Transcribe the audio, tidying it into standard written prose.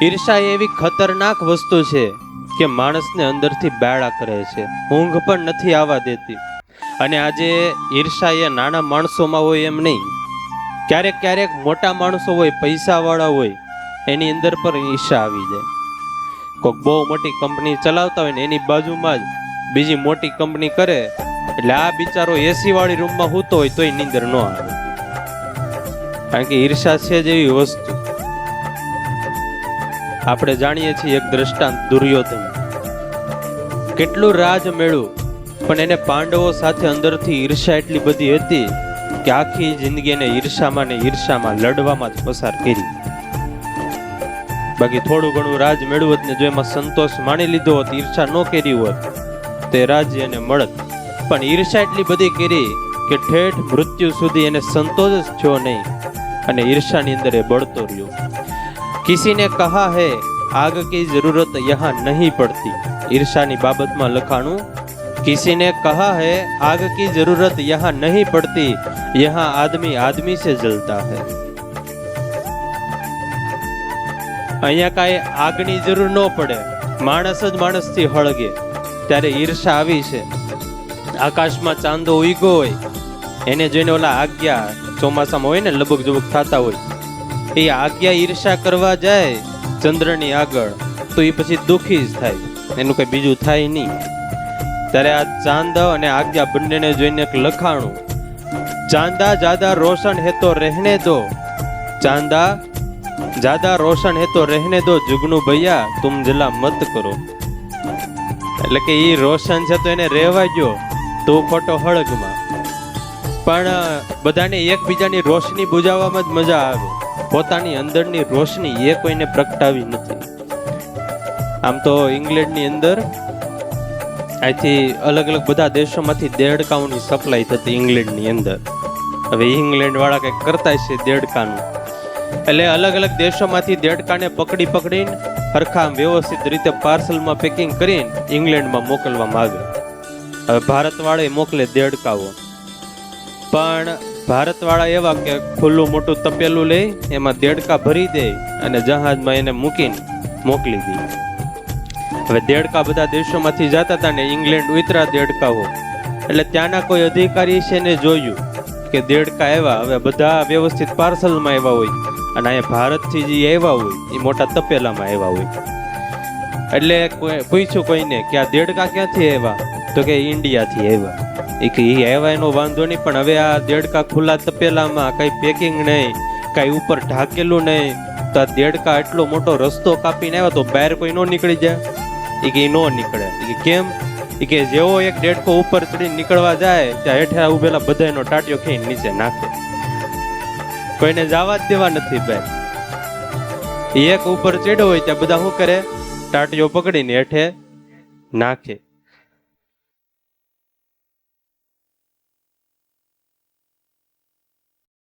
ઈર્ષા એવી ખતરનાક વસ્તુ છે કે માણસને અંદરથી બાળા કરે છે, ઊંઘ પણ નથી આવવા દેતી. અને આજે ઈર્ષા એ નાના માણસોમાં હોય એમ નહીં, ક્યારેક ક્યારેક મોટા માણસો હોય, પૈસાવાળા હોય, એની અંદર પણ ઈર્ષા આવી જાય. કોઈક બહુ મોટી કંપની ચલાવતા હોય ને એની બાજુમાં જ બીજી મોટી કંપની કરે, એટલે આ બિચારો એસી વાળી રૂમમાં સૂતો હોય તોય નીંદર ન આવે. કારણ કે ઈર્ષા છે જ એવી વસ્તુ. આપણે જાણીએ છીએ એક દ્રષ્ટાંત, દુર્યોધન કેટલું રાજ મેળ્યું, પણ એને પાંડવો સાથે અંદરથી ઈર્ષા એટલી બધી હતી કે આખી જિંદગી એને ઈર્ષામાં ને ઈર્ષામાં લડવામાં જ પસાર કરી. બાકી થોડું ઘણું રાજ મેળવ્યું હોત ને જો એમાં સંતોષ માણી લીધો હોત, ઈર્ષા ન કરી હોત, તે રાજ્ય એને મળત. પણ ઈર્ષા એટલી બધી કરી કે ઠેઠ મૃત્યુ સુધી એને સંતોષ જ થયો નહીં અને ઈર્ષાની અંદર એ બળતો રહ્યો. किसी ने कहा है आग की जरूरत यहाँ नहीं पड़ती. ईर्षाની બાબતમાં લખાણું, किसी ने कहा है आग की जरूरत यहाँ नहीं पड़ती, यहाँ आदमी आदमी से जलता है. અહીંયા કાંઈ આગની જરૂર ન પડે, માણસ જ માણસથી હળગે. ત્યારે ઈર્ષા આવી છે. આકાશમાં ચાંદો ઉગ્યો હોય, એને જોઈને ઓલા આજ્ઞા ચોમાસામાં હોય ને લબક જબક થતા હોય, એ આજ્ઞા ઈર્ષા કરવા જાય ચંદ્રની આગળ તો એ પછી દુઃખી જ થાય, એનું કઈ બીજું થાય નહીં. ત્યારે આ ચાંદ અને આજ્ઞા બંનેને જોઈને એક લખાણું, ચાંદા જ્યાદા રોશન હે તો રહેને દો, ચાંદા જ્યાદા રોશન હે તો રહેને દો, જુગનુ ભૈયા તુમ જલા મત કરો. એટલે કે એ રોશન છે તો એને રહેવા દો, તું ખોટો હળગમાં. પણ બધાને એકબીજાની રોશની બુજાવવામાં જ મજા આવે, પોતાની અંદરની રોશની એ કોઈને પ્રગટાવી નથી. આમ તો ઇંગ્લેન્ડની અંદર અહીંથી અલગ અલગ બધા દેશોમાંથી દેડકાઓની સપ્લાય થતી ઇંગ્લેન્ડની અંદર. હવે ઇંગ્લેન્ડ વાળા કંઈક કરતા છે દેડકાનું, એટલે અલગ અલગ દેશોમાંથી દેડકાને પકડીને હરખા વ્યવસ્થિત રીતે પાર્સલમાં પેકિંગ કરીને ઇંગ્લેન્ડમાં મોકલવામાં આવે. હવે ભારતવાળા મોકલે દેડકાઓ, પણ ભારતવાળા એવા કે ખુલ્લું મોટું તપેલું લઈ એમાં દેડકા ભરી દે અને જહાજમાં એને મૂકીને મોકલી દે. હવે દેડકા બધા દેશોમાંથી જતા હતા ને ઇંગ્લેન્ડ ઉતરા દેડકાઓ, એટલે ત્યાંના કોઈ અધિકારી છે ને જોયું કે દેડકા આવ્યા, હવે બધા વ્યવસ્થિત પાર્સલમાં આવ્યા હોય અને અહીંયા ભારતથી જે આવ્યા હોય એ મોટા તપેલામાં આવ્યા હોય. એટલે પૂછ્યું કોઈને કે આ દેડકા ક્યાંથી આવ્યા, તો કે ઇન્ડિયાથી આવ્યા. એ કે એ આવ્યા એનો વાંધો નહીં, પણ હવે આ દેડકા ખુલ્લા તપેલામાં કઈ પેકિંગ નહીં, કઈ ઉપર ઢાકેલું નહીં, તો આ દેડકા એટલો મોટો રસ્તો કાપીને આવ્યા તો બહાર કોઈ નો નીકળી જાય. એ કે નો નીકળે. એ કે કેમ? એ કે જેવો એક દેડકો ઉપર ચડીને નીકળવા જાય ત્યાં હેઠે ઉભેલા બધાનો ટાટિયો ખાઈને નીચે નાખે, કોઈને જવા જ દેવા નથી બહાર. એક ઉપર ચડ્યો હોય ત્યાં બધા શું કરે, ટાટિયો પકડીને હેઠે નાખે.